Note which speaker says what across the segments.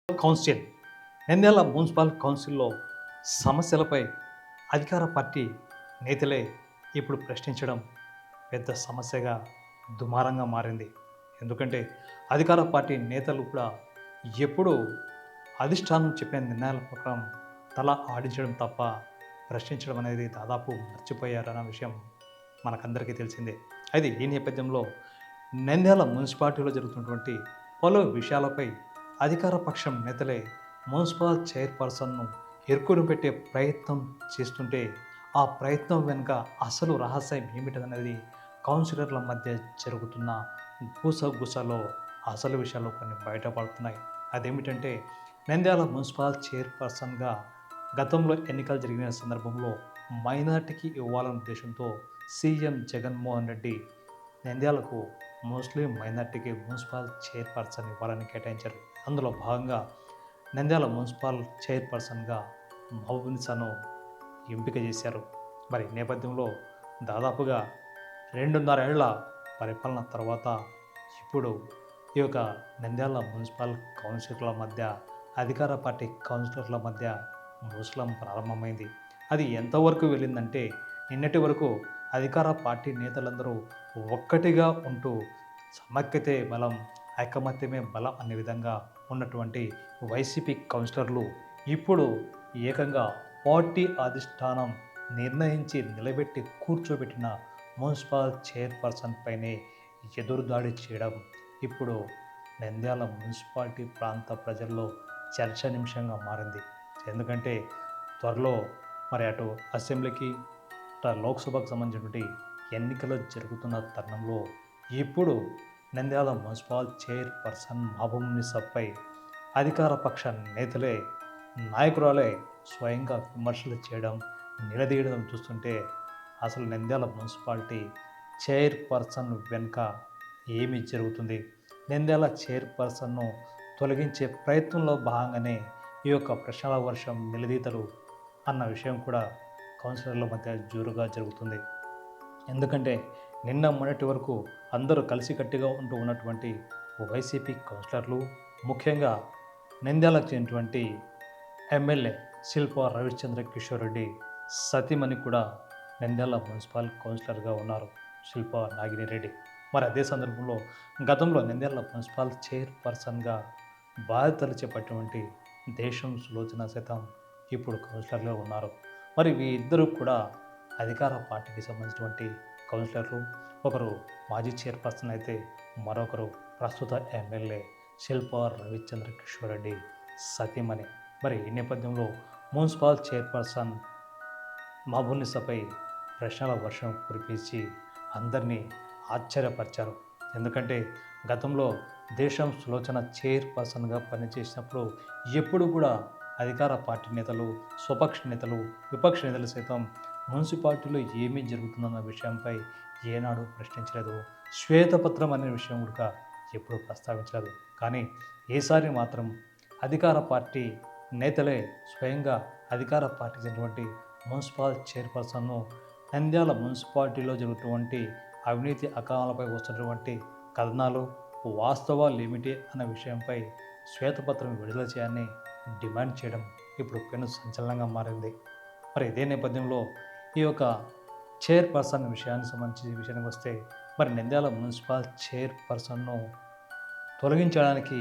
Speaker 1: Council Nandyal municipal కౌన్సిల్లో సమస్యలపై అధికార పార్టీ నేతలే ఇప్పుడు ప్రశ్నించడం పెద్ద సమస్యగా దుమారంగా మారింది. ఎందుకంటే అధికార పార్టీ నేతలు కూడా ఎప్పుడూ అధిష్టానం చెప్పిన నిర్ణయాల ప్రకారం తల ఆడించడం తప్ప ప్రశ్నించడం అనేది దాదాపు మర్చిపోయారన్న విషయం మనకందరికీ తెలిసిందే. అయితే ఈ నేపథ్యంలో నంద్యాల మున్సిపాలిటీలో జరుగుతున్నటువంటి పలు విషయాలపై అధికార పక్షం నేతలే మున్సిపల్ చైర్పర్సన్ను ఇరుకున పెట్టే ప్రయత్నం చేస్తుంటే ఆ ప్రయత్నం వెనుక అసలు రహస్యం ఏమిటనేది కౌన్సిలర్ల మధ్య జరుగుతున్న గుసగుసలో అసలు విషయాలు కొన్ని బయటపడుతున్నాయి. అదేమిటంటే నంద్యాల మున్సిపల్ చైర్పర్సన్గా గతంలో ఎన్నికలు జరిగిన సందర్భంలో మైనార్టీకి ఇవ్వాలనే ఉద్దేశంతో సీఎం జగన్మోహన్ రెడ్డి నంద్యాలకు ముస్లిం మైనార్టీకి మున్సిపల్ చైర్పర్సన్ ఇవ్వాలని కేటాయించారు. అందులో భాగంగా నంద్యాల మున్సిపల్ చైర్పర్సన్గా మహబూబ్నిసాను ఎంపిక చేశారు. మరి ఈ నేపథ్యంలో దాదాపుగా 2.5 ఏళ్ల పరిపాలన తర్వాత ఇప్పుడు ఈ యొక్క నంద్యాల మున్సిపల్ కౌన్సిలర్ల మధ్య అధికార పార్టీ కౌన్సిలర్ల మధ్య ముసలం ప్రారంభమైంది. అది ఎంతవరకు వెళ్ళిందంటే నిన్నటి వరకు అధికార పార్టీ నేతలందరూ ఒక్కటిగా ఉంటూ సమైక్యతే బలం, ఐకమత్యమే బలం అనే విధంగా ఉన్నటువంటి వైసీపీ కౌన్సిలర్లు ఇప్పుడు ఏకంగా పార్టీ అధిష్టానం నిర్ణయించి నిలబెట్టి కూర్చోబెట్టిన మున్సిపల్ చైర్పర్సన్ పైనే ఎదురుదాడి చేయడం ఇప్పుడు నంద్యాల మున్సిపాలిటీ ప్రాంత ప్రజల్లో చర్చనీయాంశంగా మారింది. ఎందుకంటే త్వరలో మరి అటు అసెంబ్లీకి లోక్సభకు సంబంధించినటువంటి ఎన్నికలు జరుగుతున్న తరుణంలో ఇప్పుడు నంద్యాల మున్సిపల్ చైర్పర్సన్ మహబూబ్నిసాపై అధికార పక్ష నేతలే నాయకురాలే స్వయంగా విమర్శలు చేయడం, నిలదీయడం చూస్తుంటే అసలు నంద్యాల మున్సిపాలిటీ చైర్పర్సన్ వెనుక ఏమి జరుగుతుంది, నంద్యాల చైర్పర్సన్ను తొలగించే ప్రయత్నంలో భాగంగానే ఈ యొక్క ప్రశ్నల వర్షం నిలదీతలు అన్న విషయం కూడా కౌన్సిలర్ల మధ్య జోరుగా జరుగుతుంది. ఎందుకంటే నిన్న మొన్నటి వరకు అందరూ కలిసికట్టుగా ఉంటూ ఉన్నటువంటి వైసీపీ కౌన్సిలర్లు, ముఖ్యంగా నంద్యాలకు చెందినటువంటి ఎమ్మెల్యే శిల్పా రవిచంద్ర కిషోర్ రెడ్డి సతీమణి కూడా నంద్యాల మున్సిపల్ కౌన్సిలర్గా ఉన్నారు, శిల్పా నాగినిరెడ్డి. మరి అదే సందర్భంలో గతంలో నంద్యాల మున్సిపల్ చైర్పర్సన్గా బాధ్యతలు చేపట్టినటువంటి దేశం సులోచన సైతం ఇప్పుడు కౌన్సిలర్గా ఉన్నారు. మరి ఈ ఇద్దరు కూడా అధికార పార్టీకి సంబంధించినటువంటి కౌన్సిలర్లు. ఒకరు మాజీ చైర్పర్సన్ అయితే మరొకరు ప్రస్తుత ఎమ్మెల్యే శిల్పా రవిచంద్ర కిషోర్ రెడ్డి సతీమణి. మరి ఈ నేపథ్యంలో మున్సిపల్ చైర్పర్సన్ మహబూబ్నిసాపై ప్రశ్నల వర్షం కురిపించి అందరినీ ఆశ్చర్యపరిచారు. ఎందుకంటే గతంలో దేశం సులోచన చైర్పర్సన్గా పనిచేసినప్పుడు ఎప్పుడు కూడా అధికార పార్టీ నేతలు, స్వపక్ష నేతలు, విపక్ష నేతలు సైతం మున్సిపాలిటీలో ఏమీ జరుగుతుందన్న విషయంపై ఏనాడు ప్రశ్నించలేదు. శ్వేతపత్రం అనే విషయం కూడా ఎప్పుడూ ప్రస్తావించలేదు. కానీ ఈసారి మాత్రం అధికార పార్టీ నేతలే స్వయంగా అధికార పార్టీకి చెందినటువంటి మున్సిపల్ చైర్పర్సన్ను నంద్యాల మున్సిపాలిటీలో జరుగుతున్నటువంటి అవినీతి అక్రమాలపై వస్తున్నటువంటి కథనాలు, వాస్తవాలు ఏమిటి అన్న విషయంపై శ్వేతపత్రం విడుదల చేయాలని డిమాండ్ చేయడం ఇప్పుడు పెను సంచలనంగా మారింది. మరి ఇదే నేపథ్యంలో ఈ యొక్క చైర్పర్సన్ విషయానికి వస్తే మరి నంద్యాల మున్సిపల్ చైర్పర్సన్ను తొలగించడానికి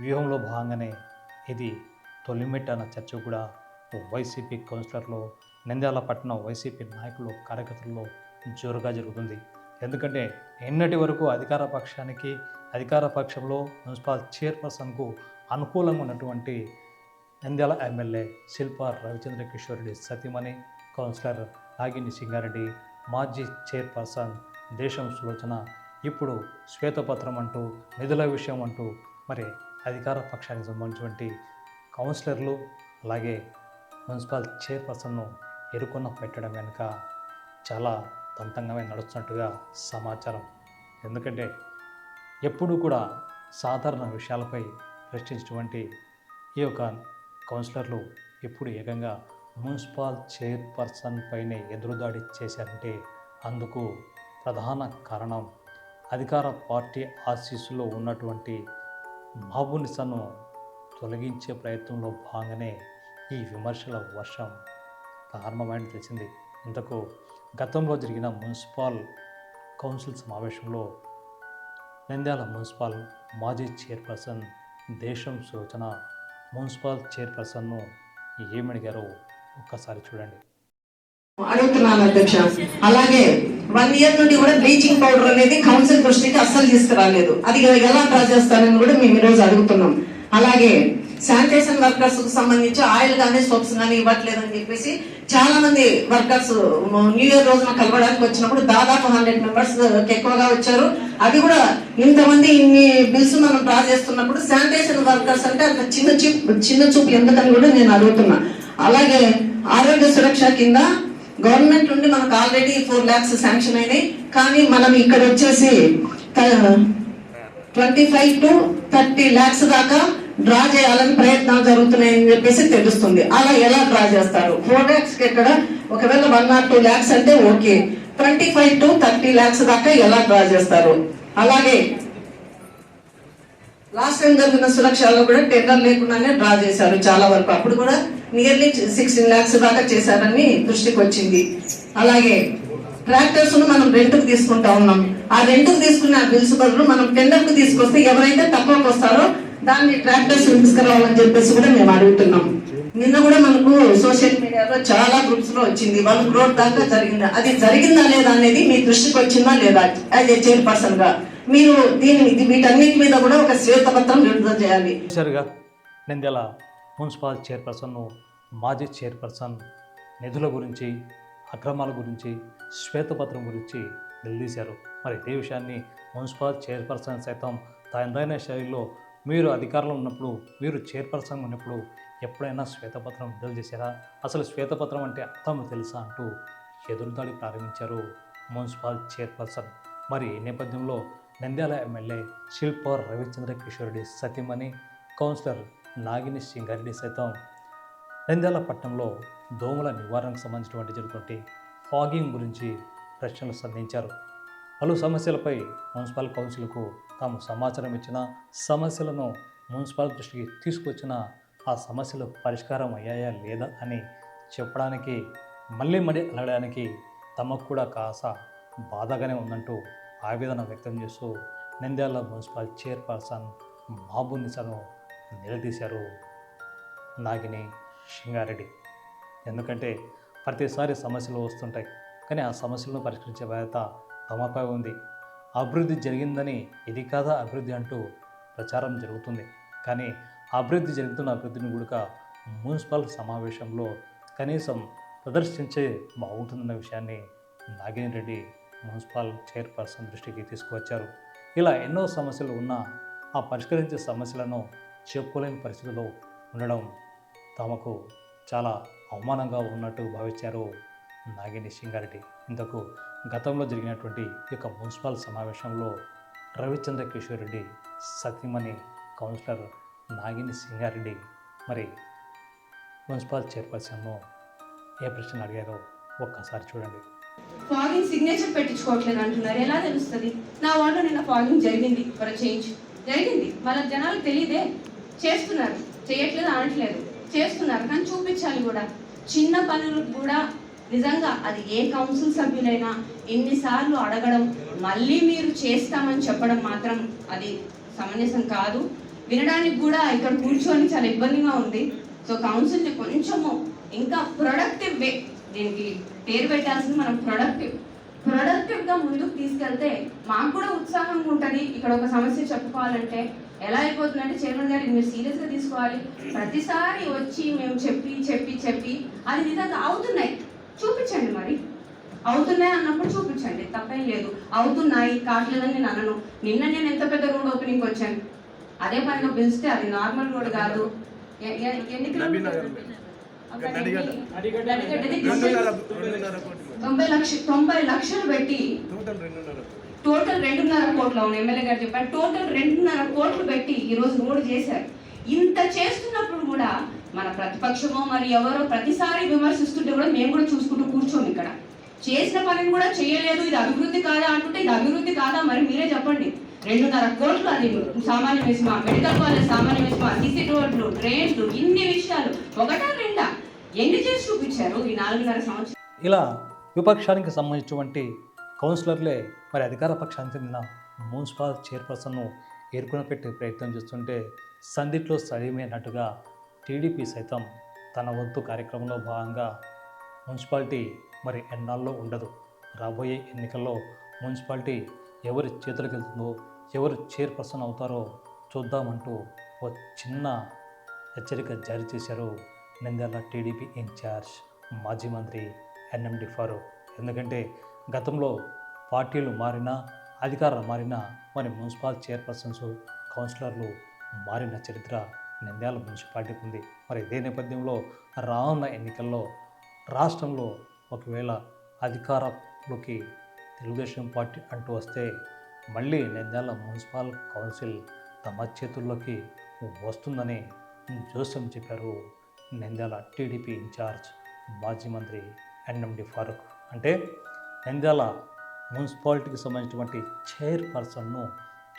Speaker 1: వ్యూహంలో భాగంగానే ఇది తొలిమెట్టు అన్న చర్చ కూడా వైసీపీ కౌన్సిలర్లు, నంద్యాల పట్టణ వైసీపీ నాయకులు, కార్యకర్తల్లో జోరుగా జరుగుతుంది. ఎందుకంటే ఎన్నటి వరకు అధికార పక్షంలో మున్సిపల్ చైర్పర్సన్కు అనుకూలంగా ఉన్నటువంటి నంద్యాల ఎమ్మెల్యే శిల్పా రవిచంద్ర కిషోర్ రెడ్డి సతీమణి కౌన్సిలర్ నాగిని సింగారెడ్డి, మాజీ చైర్పర్సన్ దేశం సులోచన ఇప్పుడు శ్వేతపత్రం అంటూ, నిధుల విషయం అంటూ మరి అధికార పక్షానికి సంబంధించినటువంటి కౌన్సిలర్లు అలాగే మున్సిపల్ చైర్పర్సన్ను ఎరుకున్న పెట్టడం వెనుక చాలా తంతంగమే నడుస్తున్నట్టుగా సమాచారం. ఎందుకంటే ఎప్పుడూ కూడా సాధారణ విషయాలపై ప్రశ్నించినటువంటి ఈ యొక్క కౌన్సిలర్లు ఇప్పుడు ఏకంగా మున్సిపల్ చైర్పర్సన్ పైనే ఎదురుదాడి చేశారంటే అందుకు ప్రధాన కారణం అధికార పార్టీ ఆశీస్సులో ఉన్నటువంటి మహబూబ్నిసాను తొలగించే ప్రయత్నంలో భాగంగానే ఈ విమర్శల వర్షం ప్రారంభమైనది తెలిసింది. ఇంతకు గతంలో జరిగిన మున్సిపల్ కౌన్సిల్ సమావేశంలో నంద్యాల మున్సిపల్ మాజీ చైర్పర్సన్ దేశం సూచన మున్సిపల్ చైర్పర్సన్ను ఏమడిగారో ఒక్కసారి చూడండి.
Speaker 2: అడుగుతున్నాను అధ్యక్ష. అలాగే 1 year నుండి కూడా బ్లీచింగ్ పౌడర్ అనేది కౌన్సిల్ దృష్టికి అస్సలు తీసుకురాలేదు. అది ఎలా డ్రా చేస్తారని కూడా మేము ఈరోజు అడుగుతున్నాం. అలాగే శానిటేషన్ వర్కర్స్ కు సంబంధించి ఆయిల్ గానీ సోప్స్ గానీ ఇవ్వట్లేదని చెప్పేసి చాలా మంది వర్కర్స్ న్యూ ఇయర్ రోజున కలవడానికి వచ్చినప్పుడు దాదాపు 100 members ఎక్కువగా వచ్చారు. అది కూడా ఇంతమంది ఇన్ని బిల్స్ మనం డ్రా చేస్తున్నప్పుడు శానిటేషన్ వర్కర్స్ అంటే అంత చిన్న చూపు ఎందుకని కూడా నేను అడుగుతున్నా. అలాగే ఆరోగ్య సురక్ష కింద గవర్నమెంట్ నుండి మనకు ఆల్రెడీ 4 lakhs శాంక్షన్ అయినాయి. కానీ మనం ఇక్కడ వచ్చేసి 25 to 30 lakhs దాకా డ్రా చేయాలని ప్రయత్నాలు జరుగుతున్నాయని చెప్పేసి తెలుస్తుంది. అలా ఎలా డ్రా చేస్తారు? 4 lakhs కి ఎక్కడ, ఒకవేళ 1 or 2 lakhs అంటే ఓకే, 25 to 30 lakhs దాకా ఎలా డ్రా చేస్తారు? అలాగే లాస్ట్ టైం జరిగిన సురక్షలో కూడా టెండర్ లేకుండానే డ్రా చేశారు చాలా వరకు. అప్పుడు కూడా నియర్లీ 16 lakhs దాకా చేశారని దృష్టికి వచ్చింది. అలాగే ట్రాక్టర్స్ మనం రెంట్కు తీసుకుంటా ఉన్నాం. ఆ రెంట్కు తీసుకున్న బిల్స్ బదులు మనం టెండర్ కు తీసుకొస్తే ఎవరైతే తక్కువకి వస్తారో దాన్ని ట్రాక్టర్స్ తీసుకురావాలని చెప్పేసి కూడా మేము అడుగుతున్నాం. నిన్న కూడా మనకు సోషల్ మీడియాలో చాలా గ్రూప్స్ లో వచ్చింది 1 crore దాకా జరిగిందా, అది జరిగిందా లేదా అనేది మీ దృష్టికి వచ్చిందా లేదా? యాజ్ ఏ చైర్పర్సన్ గా మీరు వీటన్నిటి మీద కూడా ఒక శ్వేతపత్రం విడుదల చేయాలి.
Speaker 1: నంద్యాల మున్సిపల్ చైర్పర్సన్ను మాజీ చైర్పర్సన్ నిధుల గురించి, అక్రమాల గురించి, శ్వేతపత్రం గురించి నిలదీశారు. మరి ఇదే విషయాన్ని మున్సిపల్ చైర్పర్సన్ సైతం తనదైన శైలిలో మీరు అధికారంలో ఉన్నప్పుడు, మీరు చైర్పర్సన్ ఉన్నప్పుడు ఎప్పుడైనా శ్వేతపత్రం విడుదల చేశారా? అసలు శ్వేతపత్రం అంటే అర్థం తెలుసా అంటూ ఎదురుదాడి ప్రారంభించారు మున్సిపల్ చైర్పర్సన్. మరి ఈ నేపథ్యంలో నంద్యాల ఎమ్మెల్యే శిల్ప రవిచంద్ర కిషోర్ రెడ్డి సతీమణి కౌన్సిలర్ నాగిని సింగారెడ్డి సైతం నంద్యాల పట్టణంలో దోమల నివారణకు సంబంధించినటువంటి జరుగుతుంటే ఫాగింగ్ గురించి ప్రశ్నలు సంధించారు. పలు సమస్యలపై మున్సిపల్ కౌన్సిల్కు తాము సమాచారం ఇచ్చిన, సమస్యలను మున్సిపల్ దృష్టికి తీసుకొచ్చిన ఆ సమస్యలు పరిష్కారం అయ్యాయా లేదా అని చెప్పడానికి, మళ్ళీ అడగడానికి తమకు కూడా కాస్త బాధగానే ఉందంటూ ఆవేదన వ్యక్తం చేస్తూ నంద్యాల మున్సిపల్ చైర్పర్సన్ మహబూబునిసాను నిలదీశారు నాగిని సింగారెడ్డి. ఎందుకంటే ప్రతిసారి సమస్యలు వస్తుంటాయి, కానీ ఆ సమస్యలను పరిష్కరించే బాధ్యత తమపై ఉంది. అభివృద్ధి జరిగిందని ఇది కాదా అభివృద్ధి అంటూ ప్రచారం జరుగుతుంది. కానీ అభివృద్ధి జరుగుతున్న అభివృద్ధిని కూడా మున్సిపల్ సమావేశంలో కనీసం ప్రదర్శించే బాగుంటుందన్న విషయాన్ని నాగిని రెడ్డి మున్సిపల్ చైర్పర్సన్ దృష్టికి తీసుకువచ్చారు. ఇలా ఎన్నో సమస్యలు ఉన్నా ఆ పరిష్కరించే సమస్యలను చెప్పుకోలేని పరిస్థితిలో ఉండడం తమకు చాలా అవమానంగా ఉన్నట్టు భావించారు నాగిని సింగారెడ్డి. ఇంతకు గతంలో జరిగినటువంటి ఈ యొక్క మున్సిపల్ సమావేశంలో రవిచంద్ర కిషోర్ రెడ్డి సతీమణి కౌన్సిలర్ నాగిని సింగారెడ్డి మరి మున్సిపల్ చైర్పర్సన్ను ఏ ప్రశ్నలు అడిగారో ఒక్కసారి చూడండి.
Speaker 3: ఫాగింగ్ సిగ్నేచర్ పెట్టించుకోవట్లేదు అంటున్నారు, ఎలా తెలుస్తుంది? నా వార్డులో నిన్న ఫాగింగ్ జరిగింది, ఫర్ చేంజ్ జరిగింది. వాళ్ళ జనాలకు తెలియదే, చేస్తున్నారు, చేయట్లేదు అనట్లేదు, చేస్తున్నారు, కానీ చూపించాలి కూడా. చిన్న పనులకు కూడా నిజంగా అది ఏ కౌన్సిల్ సభ్యులైనా ఎన్నిసార్లు అడగడం, మళ్ళీ మీరు చేస్తామని చెప్పడం మాత్రం అది సమంజసం కాదు. వినడానికి కూడా ఇక్కడ కూర్చొని చాలా ఇబ్బందిగా ఉంది. సో కౌన్సిల్ని కొంచెము ఇంకా ప్రొడక్టివ్ వే, దీనికి పేరు పెట్టాల్సింది మనం ప్రొడక్టివ్గా ముందుకు తీసుకెళ్తే మాకు కూడా ఉత్సాహంగా ఉంటుంది. ఇక్కడ ఒక సమస్య చెప్పుకోవాలంటే ఎలా అయిపోతుందంటే, చైర్మన్ గారు మీరు సీరియస్గా తీసుకోవాలి. ప్రతిసారి వచ్చి మేము చెప్పి చెప్పి చెప్పి అది నిజంగా అవుతున్నాయి చూపించండి. మరి అవుతున్నాయి అన్నప్పుడు చూపించండి, తప్పేం లేదు. అవుతున్నాయి కావట్లేదని నేను అనను. నిన్న నేను ఎంత పెద్ద రోడ్ ఓపెనింగ్ వచ్చాను, అదే పనిగా పిలిస్తే అది నార్మల్ రోడ్ కాదు. ఎన్ని కిలోమీటర్లు? 90 లక్షలు పెట్టి టోటల్ 2.5 కోట్లు, అవును ఎమ్మెల్యే గారు చెప్పారు, టోటల్ 2.5 కోట్లు పెట్టి ఈరోజు రోడ్ చేశారు. ఇంత చేస్తున్నప్పుడు కూడా మన ప్రతిపక్షమో మరి ఎవరో ప్రతిసారి విమర్శిస్తుంటే కూడా మేము కూడా చూసుకుంటూ కూర్చోము. ఇక్కడ చేసిన పనిని కూడా చేయలేదు, ఇది అభివృద్ధి కాదా అంటుంటే ఇది అభివృద్ధి కాదా మరి మీరే చెప్పండి. 2.5 కోట్లు అది సామాన్య విషయమా, మెడికల్ కాలేజ్ సామాన్య విషయమా, సిసి రోడ్లు, ట్రైన్లు, ఇన్ని విషయాలు ఒకటా రెండా ఎన్ని చేసి చూపించారు ఈ 4.5 సంవత్సరాలు.
Speaker 1: ఇలా విపక్షానికి సంబంధించినటువంటి కౌన్సిలర్లే మరి అధికార పక్షానికి చెందిన మున్సిపల్ చైర్పర్సన్ను ఏర్కొని పెట్టే ప్రయత్నం చేస్తుంటే సందిట్లో సరిమైనట్టుగా టీడీపీ సైతం తన వంతు కార్యక్రమంలో భాగంగా మున్సిపాలిటీ మరి ఎన్నాళ్ళలో ఉండదు, రాబోయే ఎన్నికల్లో మున్సిపాలిటీ ఎవరి చేతులకు వెళ్తుందో, ఎవరు చైర్పర్సన్ అవుతారో చూద్దామంటూ ఓ చిన్న హెచ్చరిక జారీ చేశారు నంద్యాల టీడీపీ ఇన్ఛార్జ్ మాజీ మంత్రి ఎన్ఎండి ఫారూక్. ఎందుకంటే గతంలో పార్టీలు మారినా, అధికారాలు మారినా మరి మున్సిపల్ చైర్పర్సన్స్, కౌన్సిలర్లు మారిన చరిత్ర నంద్యాల మున్సిపాలిటీకి ఉంది. మరి ఇదే నేపథ్యంలో రానున్న ఎన్నికల్లో రాష్ట్రంలో ఒకవేళ అధికారంలోకి తెలుగుదేశం పార్టీ అంటూ వస్తే మళ్ళీ నంద్యాల మున్సిపల్ కౌన్సిల్ తమ చేతుల్లోకి వస్తుందని జోస్యం చెప్పారు నంద్యాల టీడీపీ ఇన్ఛార్జ్ మాజీ మంత్రి ఎన్ఎండి ఫారూక్. అంటే నంద్యాల మున్సిపాలిటీకి సంబంధించినటువంటి చైర్పర్సన్ను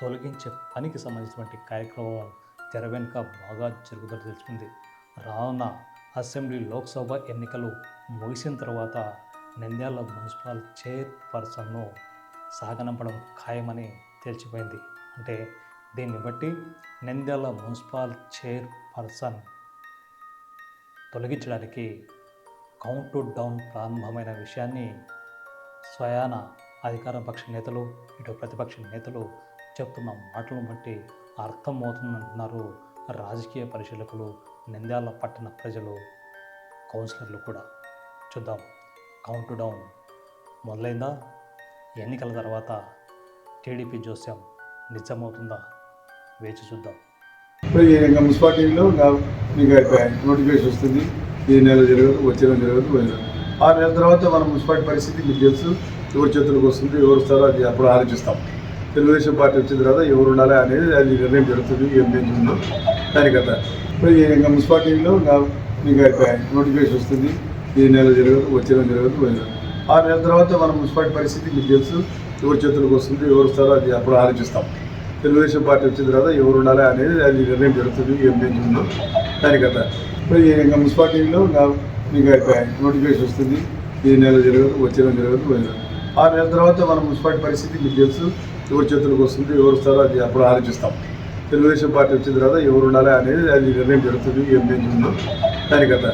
Speaker 1: తొలగించే పనికి సంబంధించినటువంటి కార్యక్రమం తెర వెనుక బాగా జరుగుతుందని తెలుసుకుంది. రానున్న అసెంబ్లీ, లోక్సభ ఎన్నికలు ముగిసిన తర్వాత నంద్యాల మున్సిపల్ చైర్పర్సన్ను సాగనంపడం ఖాయమని తేల్చిపోయింది. అంటే దీన్ని బట్టి నంద్యాల మున్సిపల్ చైర్పర్సన్ తొలగించడానికి కౌంట్ డౌన్ ప్రారంభమైన విషయాన్ని స్వయాన అధికార పక్ష నేతలు, ఇటు ప్రతిపక్ష నేతలు చెప్తున్న మాటలను బట్టి అర్థమవుతుందంటున్నారు రాజకీయ పరిశీలకులు, నంద్యాల పట్టణ ప్రజలు, కౌన్సిలర్లు కూడా. చూద్దాం, కౌంట్ డౌన్ మొదలైందా? ఎన్నికల తర్వాత టీడీపీ జోస్యం నిజమవుతుందా? వేచి చూద్దాం.
Speaker 4: ఇంకా మున్సిపాలిటీలో మీకు నోటిఫికేషన్ వస్తుంది. ఈ నెల జరగదు, వచ్చే నెల జరగదు. 6 నెలల తర్వాత మన మున్సిపాలిటీ పరిస్థితి మీకు తెలుసు. ఎవరి చేతులకు వస్తుంది, ఎవరు వస్తారో అది అప్పుడు ఆలోచిస్తాం. తెలుగుదేశం పార్టీ వచ్చిన తర్వాత ఎవరు ఉండాలి అనేది అది నిర్ణయం జరుగుతుంది. ఏం ఉందో దాని కథ. ఇంకా మున్సిపాలిటీలో మీకు నోటిఫికేషన్ వస్తుంది. ఈ నెల జరగదు, వచ్చే నెల జరగదు. 6 నెలల తర్వాత మన మున్సిపాలిటీ పరిస్థితి మీకు తెలుసు. ఎవరి చేతులకు వస్తుంది, ఎవరు వస్తారో అది అప్పుడు ఆలోచిస్తాం. తెలుగుదేశం పార్టీ వచ్చిన తర్వాత ఎవరు ఉండాలి అనేది అది నిర్ణయం జరుగుతుంది. ఏం ఉందో దాని కథ. ఇంకా మున్సిపాలిటీలో మీకు నోటిఫికేషన్ వస్తుంది. ఈ నెల జరగదు, వచ్చే నెల జరగదు. 6 నెలల తర్వాత మన మున్సిపాలిటీ పరిస్థితి మీకు తెలుసు. ఎవరి చేతులకు వస్తుంది, ఎవరు వస్తారో అది అప్పుడు ఆలోచిస్తాం. తెలుగుదేశం పార్టీ వచ్చిన తర్వాత ఎవరు ఉండాలి అనేది అది నిర్ణయం జరుగుతుంది. ఏం ఉందో దాని కథ.